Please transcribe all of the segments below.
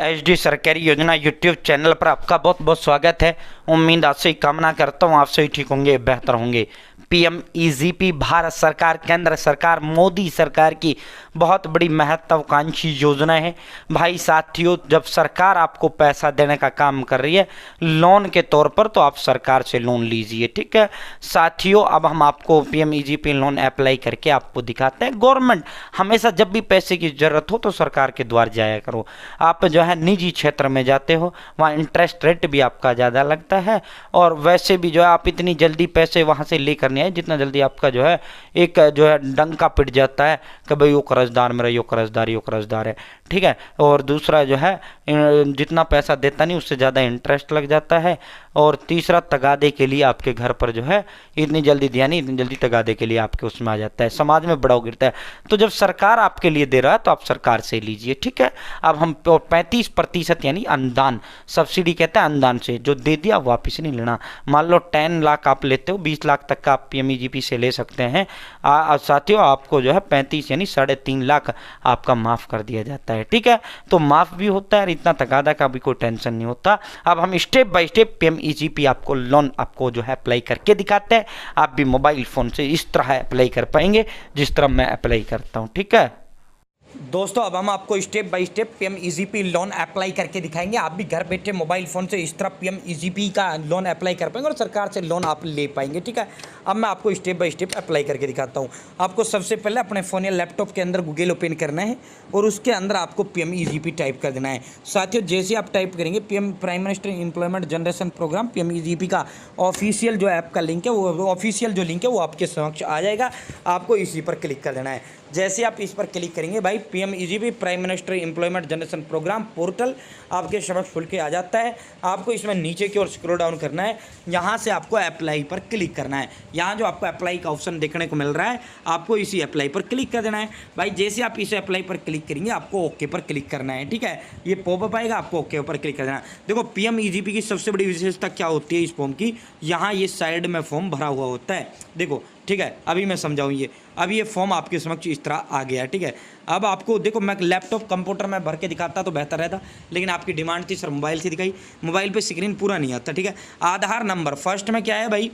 HD सरकारी योजना YouTube channel पर आपका बहुत बहुत स्वागत है। उम्मीद आपसे ही कामना करता हूँ आप सही ठीक होंगे, बेहतर होंगे। पीएमईजीपी भारत सरकार, केंद्र सरकार, मोदी सरकार की बहुत बड़ी महत्वाकांक्षी योजना है। भाई साथियों, जब सरकार आपको पैसा देने का काम कर रही है लोन के तौर पर, तो आप सरकार से लोन लीजिए। ठीक है साथियों, अब हम आपको पीएमईजीपी लोन अप्लाई करके आपको दिखाते हैं। गवर्नमेंट हमेशा जब भी पैसे की जरूरत हो तो सरकार के द्वार जाया करो। आप जो है निजी क्षेत्र में जाते हो वहाँ इंटरेस्ट रेट भी आपका ज़्यादा लगता है, और वैसे भी जो है आप इतनी जल्दी पैसे वहाँ से लेकर नहीं आए जितना जल्दी आपका जो है एक जो है डंका पिट जाता है कि भाई वो कर्जदार मेरा, यो कर्जदार है। ठीक है, और दूसरा जो है जितना पैसा देता नहीं उससे ज़्यादा इंटरेस्ट लग जाता है, और तीसरा तगादे के लिए आपके घर पर जो है इतनी जल्दी दिया नहीं, इतनी जल्दी तगादे के लिए आपके उसमें आ जाता है, समाज में बड़ा गिरता है। तो जब सरकार आपके लिए दे रहा है तो आप सरकार से लीजिए। ठीक है, अब हम 35% यानी अनुदान, सब्सिडी कहते हैं अनुदान से, जो दे दिया वापस नहीं लेना। मान लो 10 लाख आप लेते हो, 20 लाख तक का आप पीएमईजीपी से ले सकते हैं। साथियों, आपको जो है 35 यानी 3.5 लाख आपका माफ़ कर दिया जाता है। ठीक है, तो माफ़ भी होता है और इतना तगादा का भी कोई टेंशन नहीं होता। अब हम स्टेप बाय स्टेप पीएमईजीपी आपको लोन आपको जो है अप्लाई करके दिखाते हैं। आप भी मोबाइल फ़ोन से इस तरह अप्लाई कर पाएंगे जिस तरह मैं अप्लाई करता हूँ। ठीक है दोस्तों, अब हम आपको step by step PMEGP loan apply करके दिखाएंगे। आप भी घर बैठे मोबाइल फ़ोन से इस तरह पीएमईजीपी का लोन अप्लाई कर पाएंगे और सरकार से लोन आप ले पाएंगे। ठीक है, अब मैं आपको स्टेप बाय स्टेप अप्लाई करके दिखाता हूँ। आपको सबसे पहले अपने फ़ोन या लैपटॉप के अंदर गूगल ओपन करना है और उसके अंदर आपको पीएमईजीपी टाइप कर देना है। साथियों, जैसे आप टाइप करेंगे prime minister employment generation programme PMEGP का ऑफिशियल जो ऐप का लिंक है, वो ऑफिशियल जो लिंक है वो आपके समक्ष आ जाएगा। आपको इसी पर क्लिक कर देना है। जैसे आप इस पर क्लिक करेंगे भाई PMEGP prime minister employment generation programme portal आपके समक्ष खुल के आ जाता है। आपको इसमें नीचे की ओर स्क्रॉल डाउन करना है, यहाँ से आपको अप्लाई पर क्लिक करना है। यहाँ जो आपको अप्लाई का ऑप्शन देखने को मिल रहा है, आपको इसी अप्लाई पर क्लिक कर देना है। भाई जैसे आप इसे अप्लाई पर क्लिक करेंगे आपको ओके पर क्लिक करना है। ठीक है, ये पॉपअप आएगा, आपको ओके पर क्लिक कर देना है। देखो पीएमईजीपी की सबसे बड़ी विशेषता क्या होती है इस फॉर्म की, यहाँ ये साइड में फॉर्म भरा हुआ होता है। देखो ठीक है, अभी मैं समझाऊँ ये, अब ये फॉर्म आपके समक्ष इस तरह आ गया है। ठीक है, अब आपको देखो मैं लैपटॉप कंप्यूटर में भर के दिखाता तो बेहतर रहता, लेकिन आपकी डिमांड थी सर मोबाइल से दिखाई। मोबाइल पे स्क्रीन पूरा नहीं आता। ठीक है, आधार नंबर फर्स्ट में क्या है भाई,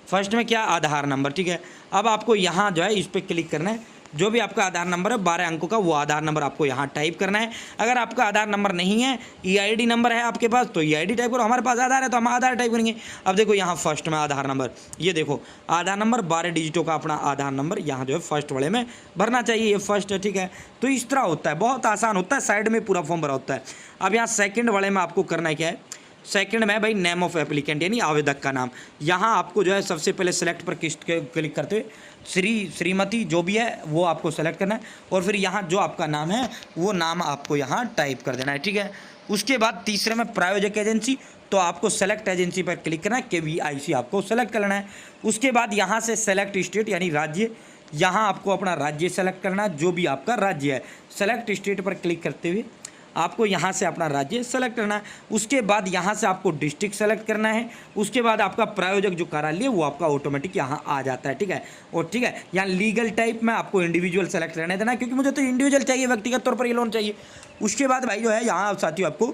फर्स्ट में क्या आधार नंबर। ठीक है, अब आपको यहाँ जो है इस पर क्लिक करना है। जो भी आपका आधार नंबर है 12 अंकों का, वो आधार नंबर आपको यहाँ टाइप करना है। अगर आपका आधार नंबर नहीं है, ईआईडी नंबर है आपके पास, तो ईआईडी टाइप करो। हमारे पास आधार है तो हम आधार टाइप करेंगे। अब देखो यहाँ फर्स्ट में आधार नंबर, ये देखो आधार नंबर 12 डिजिटों का अपना आधार नंबर यहाँ जो है फर्स्ट वाले में भरना चाहिए, ये फर्स्ट है। ठीक है, तो इस तरह होता है, बहुत आसान होता है, साइड में पूरा फॉर्म भरा होता है। अब यहाँ सेकेंड वाले में आपको करना है क्या है, सेकंड में भाई नेम ऑफ एप्लीकेंट यानी आवेदक का नाम। यहाँ आपको जो है सबसे पहले सेलेक्ट पर क्लिक करते हुए श्रीमती जो भी है वो आपको सेलेक्ट करना है, और फिर यहाँ जो आपका नाम है वो नाम आपको यहाँ टाइप कर देना है। ठीक है, उसके बाद तीसरे में प्रायोजक एजेंसी, तो आपको सेलेक्ट एजेंसी पर क्लिक करना है, KVIC आपको सेलेक्ट कर लेना है। उसके बाद यहाँ से सेलेक्ट स्टेट यानी राज्य, यहाँ आपको अपना राज्य सेलेक्ट करना है, जो भी आपका राज्य है। सेलेक्ट स्टेट पर क्लिक करते हुए आपको यहाँ से अपना राज्य सेलेक्ट करना है। उसके बाद यहाँ से आपको डिस्ट्रिक्ट सेलेक्ट करना है। उसके बाद आपका प्रायोजक जो कार्यालय है वो आपका ऑटोमेटिक यहाँ आ जाता है। ठीक है, और ठीक है यहाँ लीगल टाइप में आपको इंडिविजुअल सेलेक्ट करने देना है, क्योंकि मुझे तो इंडिविजुअल चाहिए, व्यक्तिगत तौर पर ये लोन चाहिए। उसके बाद भाई जो है यहाँ साथियों आपको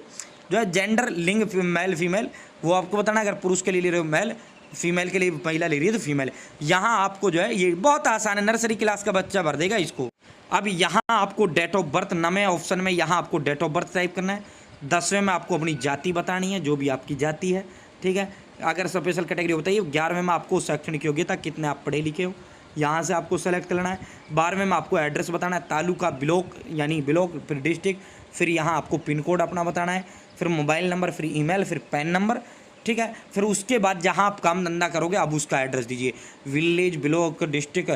जो है जेंडर लिंग मेल फीमेल वो आपको बताना है। अगर पुरुष के लिए ले रहे हो मेल, फीमेल के लिए महिला ले रही है तो फीमेल। यहाँ आपको जो है ये बहुत आसान है, नर्सरी क्लास का बच्चा भर देगा इसको। अब यहाँ आपको डेट ऑफ बर्थ, 9वें ऑप्शन में यहाँ आपको डेट ऑफ बर्थ टाइप करना है। 10वें में आपको अपनी जाति बतानी है, जो भी आपकी जाति है। ठीक है, अगर स्पेशल कैटेगरी बताइए। 11वें में आपको शैक्षणिक योग्यता, कितने आप पढ़े लिखे हो, यहाँ से आपको सेलेक्ट करना है। 12वें में आपको एड्रेस बताना है, तालुका ब्लॉक यानी ब्लॉक, फिर डिस्ट्रिक्ट, फिर यहाँ आपको पिन कोड अपना बताना है, फिर मोबाइल नंबर, फिर ईमेल, फिर पैन नंबर। ठीक है, फिर उसके बाद जहाँ आप काम धंधा करोगे अब उसका एड्रेस दीजिए, village, block, district,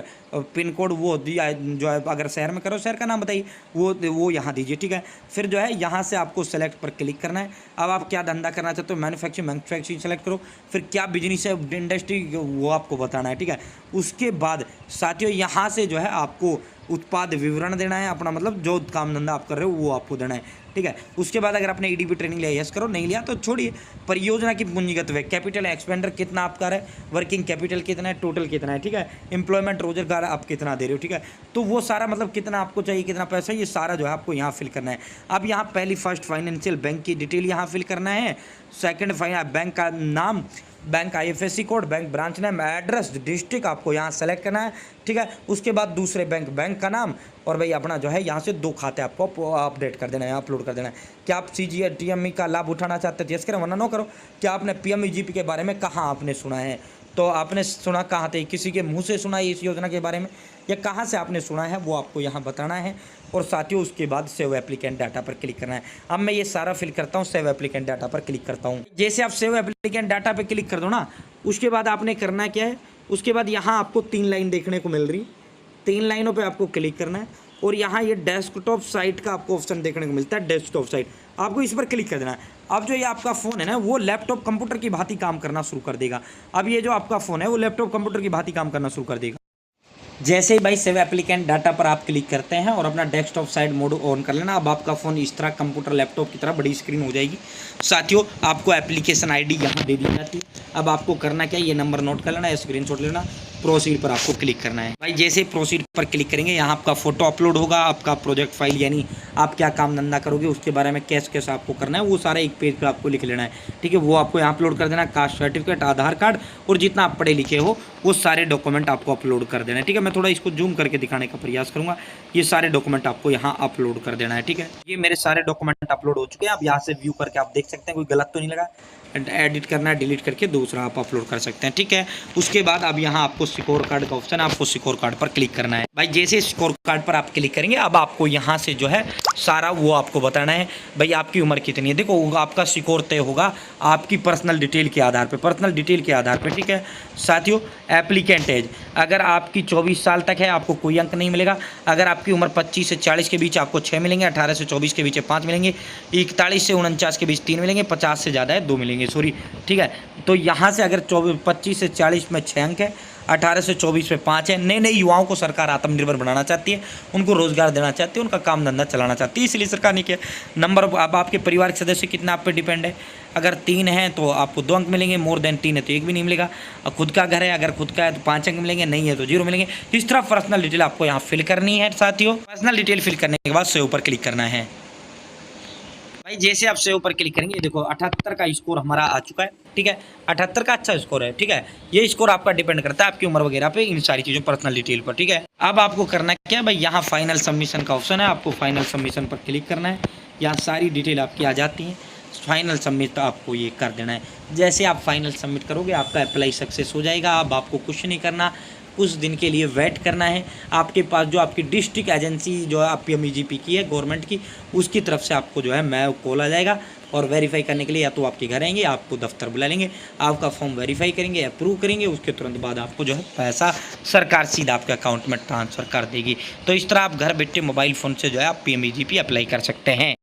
pin code वो दिया, जो है अगर शहर में करो शहर का नाम बताइए, वो यहाँ दीजिए। ठीक है, फिर जो है यहाँ से आपको सेलेक्ट पर क्लिक करना है। अब आप क्या धंधा करना चाहते हो, मैन्युफैक्चरिंग सेलेक्ट करो, फिर क्या बिजनेस है, इंडस्ट्री, वो आपको बताना है। ठीक है, उसके बाद साथियों यहाँ से जो है आपको उत्पाद विवरण देना है, अपना मतलब जो काम धंधा आप कर रहे हो वो आपको देना है, ठीक है। उसके बाद अगर आपने ईडीपी ट्रेनिंग लिया यस करो, नहीं लिया तो छोड़िए। परियोजना की पूंजीगत व्यय, कैपिटल एक्सपेंडर कितना आपका है, वर्किंग कैपिटल कितना है, टोटल कितना है, ठीक है। एम्प्लॉयमेंट रोजगार आप कितना दे रहे हो, ठीक है। तो वो सारा मतलब कितना आपको चाहिए, कितना पैसा, ये सारा जो है आपको यहाँ फिल करना है। अब यहाँ पहली फर्स्ट फाइनेंशियल बैंक की डिटेल यहाँ फिल करना है, सेकंड बैंक का नाम, bank IFSC code, bank branch name, address, district आपको यहाँ सेलेक्ट करना है, ठीक है। उसके बाद दूसरे बैंक का नाम, और भाई अपना जो है यहाँ से 2 खाते आपको अपडेट कर देना है, अपलोड कर देना है। क्या आप CGTME का लाभ उठाना चाहते हैं, यस करें, वरना नो करो। क्या आपने PMEGP के बारे में कहाँ आपने सुना है, तो आपने सुना कहाँ थे, किसी के मुंह से सुना है इस योजना के बारे में, या कहाँ से आपने सुना है, वो आपको यहाँ बताना है। और साथियों उसके बाद सेव एप्लीकेंट डाटा पर क्लिक करना है। अब मैं ये सारा फिल करता हूँ, सेव एप्लीकेंट डाटा पर क्लिक करता हूँ। जैसे आप सेव एप्लीकेंट डाटा पर क्लिक कर दो ना, उसके बाद आपने करना क्या है, उसके बाद यहाँ आपको 3 लाइन देखने को मिल रही, 3 लाइनों पर आपको क्लिक करना है। और यहाँ ये डेस्कटॉप साइट का आपको ऑप्शन देखने को मिलता है, डेस्कटॉप साइट, आपको इस पर क्लिक कर देना है। अब जो ये आपका फ़ोन है ना, वो लैपटॉप कंप्यूटर की भांति काम करना शुरू कर देगा। अब ये जो आपका फ़ोन है वो लैपटॉप कंप्यूटर की भांति काम करना शुरू कर देगा। जैसे ही भाई सेव एप्लीकेंट डाटा पर आप क्लिक करते हैं और अपना डेस्कटॉप साइड मोड ऑन कर लेना, अब आपका फ़ोन इस तरह कंप्यूटर लैपटॉप की तरह बड़ी स्क्रीन हो जाएगी। साथियों आपको एप्लीकेशन ID यहाँ दे दी जाती है। अब आपको करना क्या है, ये नंबर नोट कर लेना, स्क्रीनशॉट लेना, प्रोसीड पर आपको क्लिक करना है। भाई जैसे प्रोसीड पर क्लिक करेंगे, यहाँ आपका फोटो अपलोड होगा, आपका प्रोजेक्ट फाइल यानी आप क्या काम धंधा करोगे उसके बारे में कैसे आपको करना है वो सारा एक पेज पे आपको लिख लेना है, ठीक है। वो आपको यहाँ अपलोड कर देना, कास्ट सर्टिफिकेट, आधार कार्ड और जितना आप पढ़े लिखे हो वो सारे डॉक्यूमेंट आपको अपलोड कर देना है, ठीक है। मैं थोड़ा इसको जूम करके दिखाने का प्रयास करूँगा। ये सारे डॉक्यूमेंट आपको यहाँ अपलोड कर देना है, ठीक है। ये मेरे सारे डॉक्यूमेंट अपलोड हो चुके हैं। आप यहाँ से व्यू करके आप देख सकते हैं कोई गलत तो नहीं लगा। एडिट करना है, डिलीट करके दूसरा आप अपलोड कर सकते हैं, ठीक है। उसके बाद अब यहाँ आपको स्कोर कार्ड का ऑप्शन है, आपको स्कोर कार्ड पर क्लिक करना है। भाई जैसे स्कोर कार्ड पर आप क्लिक करेंगे, अब आपको यहाँ से जो है सारा वो आपको बताना है, भाई आपकी उम्र कितनी है। देखो आपका स्कोर तय होगा आपकी पर्सनल डिटेल के आधार पर, ठीक है। साथियों एप्लीकेंट एज, अगर आपकी 24 साल तक है आपको कोई अंक नहीं मिलेगा। अगर आपकी उम्र 25 से 40 के बीच आपको 6 मिलेंगे, 18 से 24 के बीच 5 मिलेंगे, 41 से 49 के बीच 3 मिलेंगे, 50 से ज़्यादा है 2 मिलेंगे, सॉरी, ठीक है। तो यहाँ से अगर 25 से 40 में 6 अंक है, 18 से 24 में 5 है। नए नए युवाओं को सरकार आत्मनिर्भर बनाना चाहती है, उनको रोजगार देना चाहती है, उनका काम धंधा चलाना चाहती है, इसलिए सरकार ने किया। नंबर अब आपके परिवार के सदस्य कितना आप पे डिपेंड है। अगर 3 हैं तो आपको 2 अंक मिलेंगे, मोर देन 3 है तो 1 भी नहीं मिलेगा। खुद का घर है, अगर खुद का है तो 5 अंक मिलेंगे, नहीं है तो 0 मिलेंगे। इस तरह पर्सनल डिटेल आपको यहाँ फिल करनी है। साथियों पर्सनल डिटेल फिल करने के बाद सेव पर क्लिक करना है। भाई जैसे आप सेव पर क्लिक करेंगे, देखो 78 का स्कोर हमारा आ चुका है, ठीक है। 78 का अच्छा स्कोर है, ठीक है। ये स्कोर आपका डिपेंड करता है आपकी उम्र वगैरह पे, इन सारी चीज़ों पर्सनल डिटेल पर, ठीक है। अब आपको करना क्या है भाई, यहाँ फाइनल सबमिशन का ऑप्शन है, आपको फाइनल सबमिशन पर क्लिक करना है। यहाँ सारी डिटेल आपकी आ जाती हैं, फाइनल सबमिट आपको ये कर देना है। जैसे आप फाइनल सबमिट करोगे आपका अप्लाई सक्सेस हो जाएगा। अब आपको कुछ नहीं करना, कुछ दिन के लिए वेट करना है। आपके पास जो आपकी डिस्ट्रिक्ट एजेंसी जो है PMEGP की है गवर्नमेंट की, उसकी तरफ से आपको जो है मैं कॉल आ जाएगा और वेरीफाई करने के लिए या तो आपके घर आएंगे, आपको दफ्तर बुला लेंगे, आपका फॉर्म वेरीफाई करेंगे, अप्रूव करेंगे। उसके तुरंत बाद आपको जो है पैसा सरकार सीधा आपके अकाउंट में ट्रांसफ़र कर देगी। तो इस तरह आप घर बैठे मोबाइल फ़ोन से जो है आप PMEGP अप्लाई कर सकते हैं।